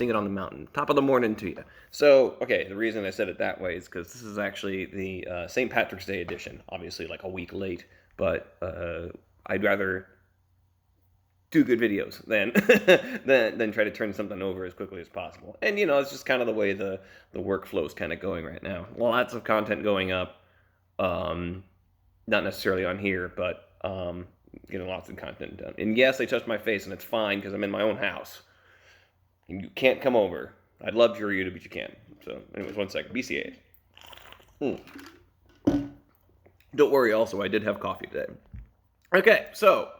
tasting it on the mountain. Top of the morning to you. So, okay, the reason I said it that way is because this is actually the St. Patrick's Day edition. Obviously, like a week late, but I'd rather do good videos than than try to turn something over as quickly as possible. And it's just kind of the way the workflow is kind of going right now. Lots of content going up, not necessarily on here, but getting lots of content done. And yes, I touched my face, and it's fine because I'm in my own house. And you can't come over. I'd love to hear you, but you can't. So, anyways, one sec. BCA. Don't worry. Also, I did have coffee today. Okay, so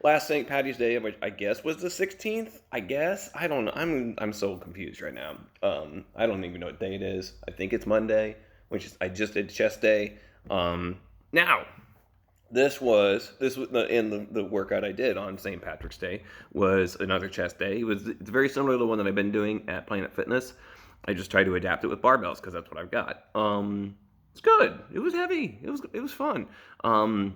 last St. Patty's Day, which I guess was the 16th. I guess I don't know. I'm so confused right now. I don't even know what day it is. I think it's Monday, which is I just did chest day. Now. This was the workout I did on St. Patrick's Day was another chest day. It's very similar to the one that I've been doing at Planet Fitness. I just tried to adapt it with barbells because that's what I've got. It's good. It was heavy. It was fun. And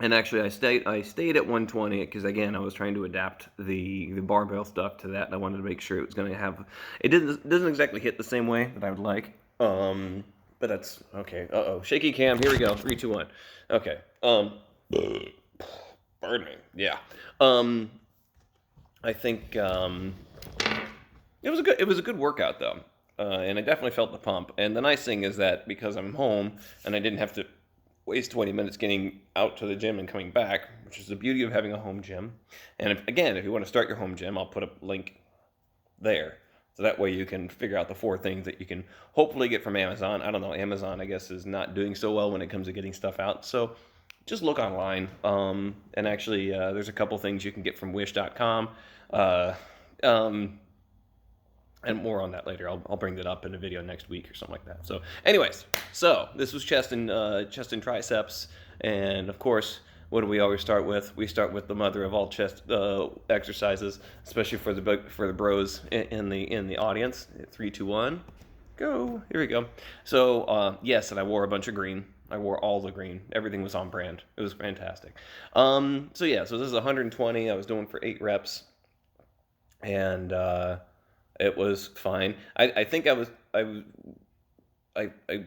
actually, I stayed at 120 because again I was trying to adapt the barbell stuff to that, and I wanted to make sure it was going to have. It doesn't exactly hit the same way that I would like. But that's okay. Shaky cam. Here we go. 3, 2, 1. Okay. Pardon me. Yeah. I think it was a good workout though, and I definitely felt the pump. And the nice thing is that because I'm home and I didn't have to waste 20 minutes getting out to the gym and coming back, which is the beauty of having a home gym. And if you want to start your home gym, I'll put a link there. So that way you can figure out the 4 things that you can hopefully get from Amazon. I don't know. Amazon, I guess, is not doing so well when it comes to getting stuff out. So just look online. And actually, there's a couple things you can get from wish.com. And more on that later. I'll bring that up in a video next week or something like that. So anyways, this was chest and triceps. And of course, what do we always start with? We start with the mother of all chest exercises, especially for the bros in the audience. 3, 2, 1, go. Here we go. So yes, and I wore a bunch of green. I wore all the green. Everything was on brand. It was fantastic. So this is 120. I was doing for 8 reps, and it was fine. I think I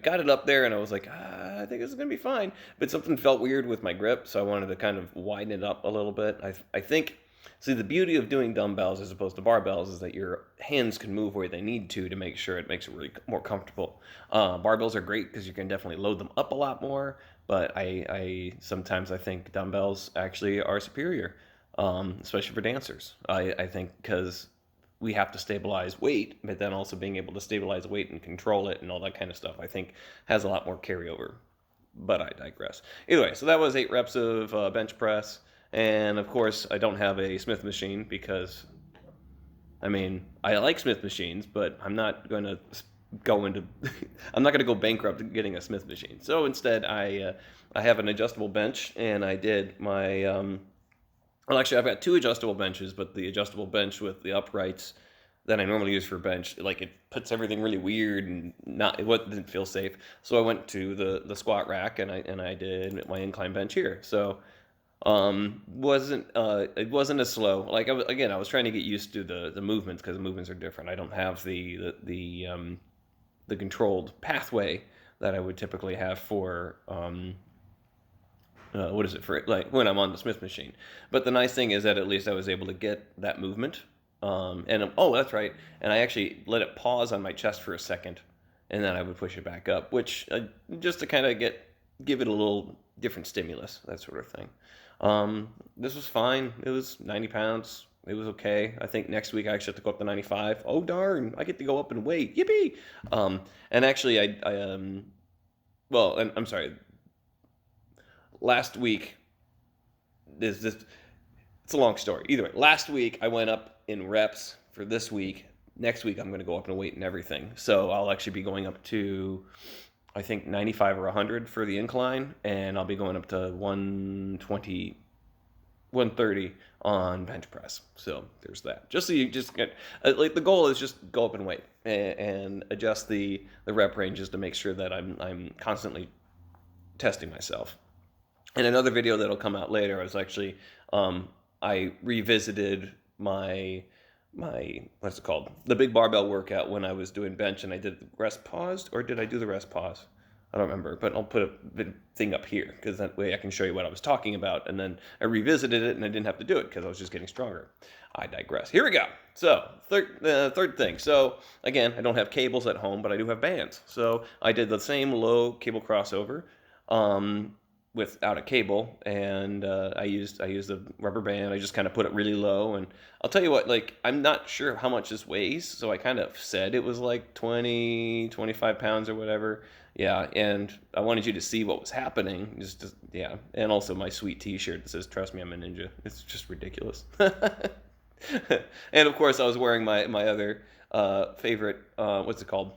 got it up there and I was like, I think this is going to be fine. But something felt weird with my grip, so I wanted to kind of widen it up a little bit. I think, see, the beauty of doing dumbbells as opposed to barbells is that your hands can move where they need to make sure it makes it really more comfortable. Barbells are great because you can definitely load them up a lot more, but I sometimes I think dumbbells actually are superior, especially for dancers. I think because we have to stabilize weight, but then also being able to stabilize weight and control it and all that kind of stuff, I think has a lot more carryover. But I digress. Either way, so that was 8 reps of bench press. And of course, I don't have a Smith machine because, I mean, I like Smith machines, but I'm not going to I'm not going to go bankrupt getting a Smith machine. So instead, I have an adjustable bench, and I did my, well, actually, I've got 2 adjustable benches, but the adjustable bench with the uprights that I normally use for bench, like it puts everything really weird and it didn't feel safe. So I went to the squat rack and I did my incline bench here. So it wasn't as slow. Like I was trying to get used to the movements because the movements are different. I don't have the controlled pathway that I would typically have for what is it for like when I'm on the Smith machine. But the nice thing is that at least I was able to get that movement. And that's right. And I actually let it pause on my chest for a second, and then I would push it back up, which just to kind of give it a little different stimulus, that sort of thing. This was fine. It was 90 pounds. It was okay. I think next week I actually have to go up to 95. Oh darn! I get to go up in weight. Yippee! And actually I'm sorry. Last week, it's a long story. Either way, last week I went up in reps for this week. Next week I'm going to go up in weight and everything. So I'll actually be going up to, I think, 95 or 100 for the incline, and I'll be going up to 120, 130 on bench press. So there's that. Just so you just get, like the goal is just go up in weight and adjust the rep ranges to make sure that I'm constantly testing myself. In another video that'll come out later, I was actually I revisited my what's it called? The big barbell workout when I was doing bench and I did the rest paused, or did I do the rest pause? I don't remember, but I'll put a thing up here because that way I can show you what I was talking about. And then I revisited it and I didn't have to do it because I was just getting stronger. I digress. Here we go. So third thing. So again, I don't have cables at home, but I do have bands. So I did the same low cable crossover without a cable, and I used a rubber band. I just kind of put it really low, and I'll tell you what, like, I'm not sure how much this weighs, so I kind of said it was like 25 pounds or whatever. Yeah, and I wanted you to see what was happening. Yeah, and also my sweet T-shirt that says "Trust me, I'm a ninja." It's just ridiculous. And of course, I was wearing my other favorite, what's it called?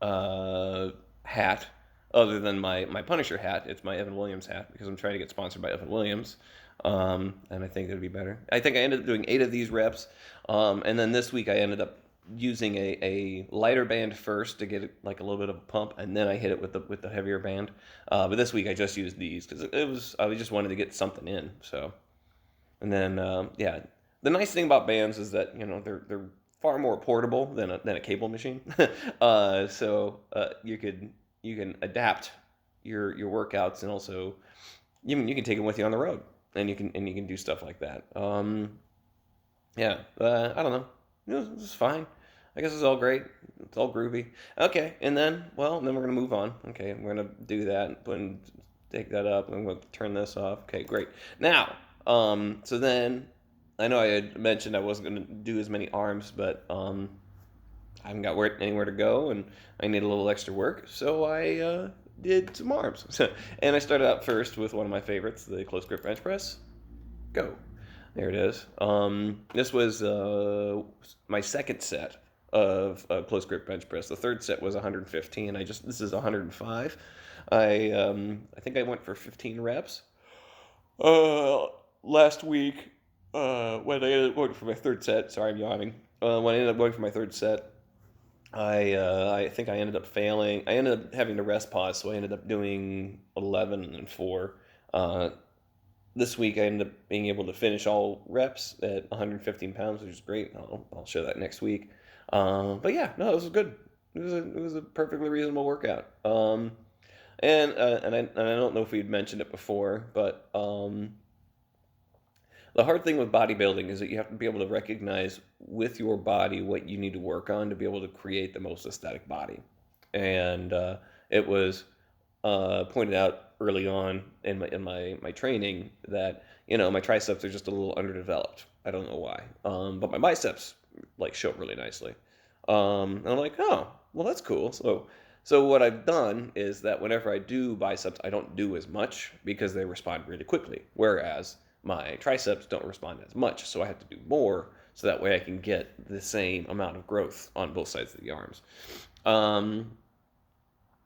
Hat, other than my Punisher hat. It's my Evan Williams hat because I'm trying to get sponsored by Evan Williams. And I think it'd be better. I think I ended up doing 8 of these reps. And then this week I ended up using a lighter band first to get like a little bit of a pump, and then I hit it with the heavier band. But this week I just used these because I just wanted to get something in. So, and then yeah, the nice thing about bands is that they're far more portable than a cable machine. So you can adapt your workouts, and also you can take them with you on the road, and you can do stuff like that. Yeah, I don't know. It's fine. I guess it's all great. It's all groovy. Okay, and then we're gonna move on. Okay, we're gonna do that and take that up. I'm gonna turn this off. Okay, great. Now, so then I know I had mentioned I wasn't gonna do as many arms, but I haven't got anywhere to go, and I need a little extra work, so I did some arms. And I started out first with one of my favorites, the close grip bench press. Go. There it is. This was my second set of close grip bench press. The third set was 115. This is 105. I think I went for 15 reps. Last week, when I ended up going for my third set, sorry, I'm yawning. When I ended up going for my third set, I think I ended up failing. I ended up having to rest pause, so I ended up doing 11 and 4. This week I ended up being able to finish all reps at 115 pounds, which is great. I'll show that next week. But yeah, no, it was good. It was a perfectly reasonable workout. And I don't know if we'd mentioned it before, but the hard thing with bodybuilding is that you have to be able to recognize with your body what you need to work on to be able to create the most aesthetic body. And it was pointed out early on in my training that my triceps are just a little underdeveloped. I don't know why, but my biceps show up really nicely. And I'm like, oh, well, that's cool. So what I've done is that whenever I do biceps, I don't do as much because they respond really quickly, whereas my triceps don't respond as much. So I have to do more so that way I can get the same amount of growth on both sides of the arms. I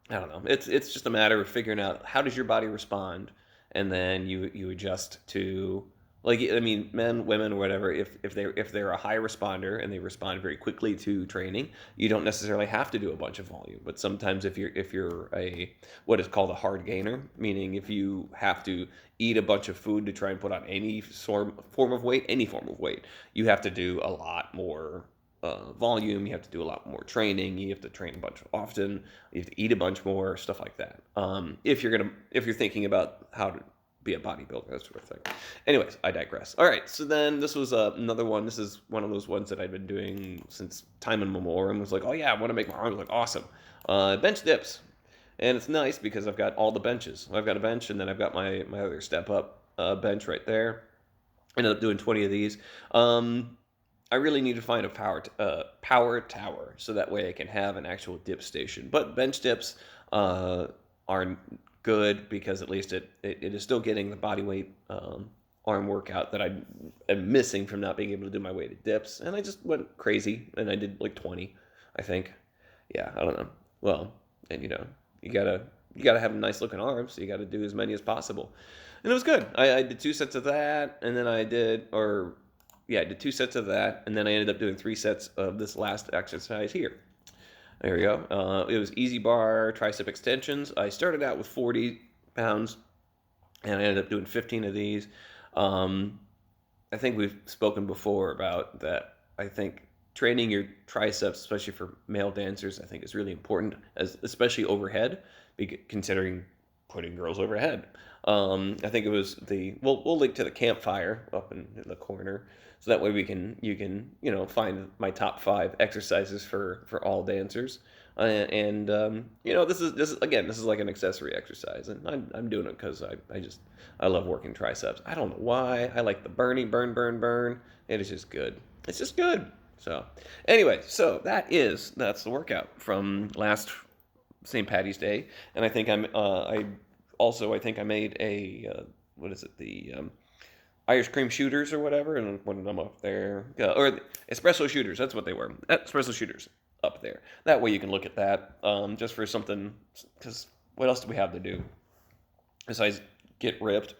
don't know. It's just a matter of figuring out how does your body respond, and then you adjust to, men, women, or whatever. If they're a high responder and they respond very quickly to training, you don't necessarily have to do a bunch of volume. But sometimes if you're a what is called a hard gainer, meaning if you have to eat a bunch of food to try and put on any form of weight, you have to do a lot more volume. You have to do a lot more training. You have to train a bunch often. You have to eat a bunch more, stuff like that. If you're thinking about how to be a bodybuilder, that sort of thing. Anyways, I digress. All right, so then this was another one. This is one of those ones that I've been doing since time immemorial, and was like, oh yeah, I want to make my arms look awesome. Bench dips, and it's nice because I've got all the benches. I've got a bench, and then I've got my other step up bench right there. Ended up doing 20 of these. I really need to find a power tower so that way I can have an actual dip station. But bench dips are good because at least it is still getting the body weight arm workout that I am missing from not being able to do my weighted dips. And I just went crazy and I did like 20, I think. Yeah, I don't know. Well, and you gotta have nice looking arms, so you gotta do as many as possible. And it was good. I did 2 sets of that, and then I did 2 sets of that, and then I ended up doing 3 sets of this last exercise here. There we go. It was easy bar tricep extensions. I started out with 40 pounds, and I ended up doing 15 of these. I think we've spoken before about that. I think training your triceps, especially for male dancers, I think is really important, especially overhead, considering putting girls overhead. I think it was we'll link to the Campfire up in the corner, so that way you can find my top 5 exercises for all dancers. And this is like an accessory exercise, and I'm doing it because I love working triceps. I don't know why. I like the burn. It is just good. It's just good. So anyway, that's the workout from last St. Patty's Day, and I think I think I made a what is it, the Irish cream shooters or whatever, and when I'm up there, or espresso shooters, that's what they were, espresso shooters up there. That way you can look at that, just for something, because what else do we have to do besides get ripped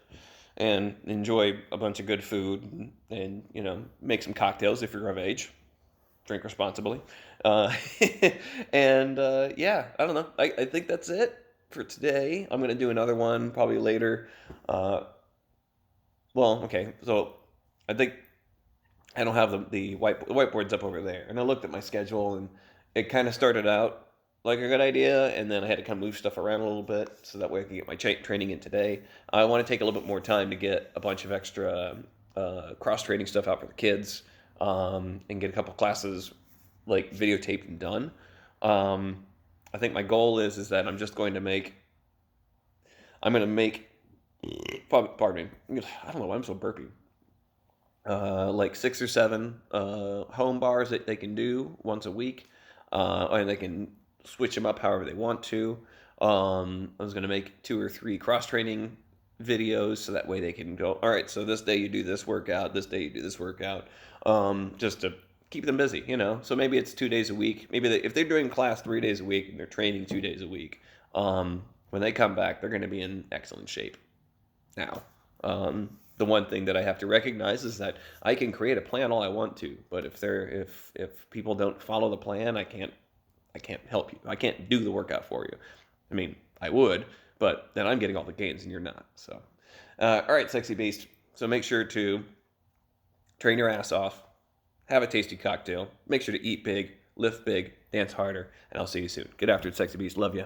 and enjoy a bunch of good food and make some cocktails if you're of age, drink responsibly, uh, and yeah, I don't know. I think that's it for today. I'm gonna do another one probably later. Uh, well, okay, so I think I don't have the whiteboard's up over there, and I looked at my schedule, and it kind of started out like a good idea, and then I had to kind of move stuff around a little bit so that way I can get my training in today. I want to take a little bit more time to get a bunch of extra cross training stuff out for the kids, and get a couple classes like videotaped and done. I think my goal is that I'm going to make, pardon me, I don't know why I'm so burpy. Like 6 or 7 home bars that they can do once a week, and they can switch them up however they want to. I was going to make 2 or 3 cross training videos so that way they can go, all right, so this day you do this workout, this day you do this workout, just to keep them busy, So maybe it's 2 days a week. Maybe if they're doing class 3 days a week and they're training 2 days a week, when they come back, they're going to be in excellent shape. Now, the one thing that I have to recognize is that I can create a plan all I want to, but if people don't follow the plan, I can't help you. I can't do the workout for you. I mean, I would, but then I'm getting all the gains and you're not. So, all right, sexy beast. So make sure to train your ass off, have a tasty cocktail, make sure to eat big, lift big, dance harder, and I'll see you soon. Get after it, sexy beast. Love you.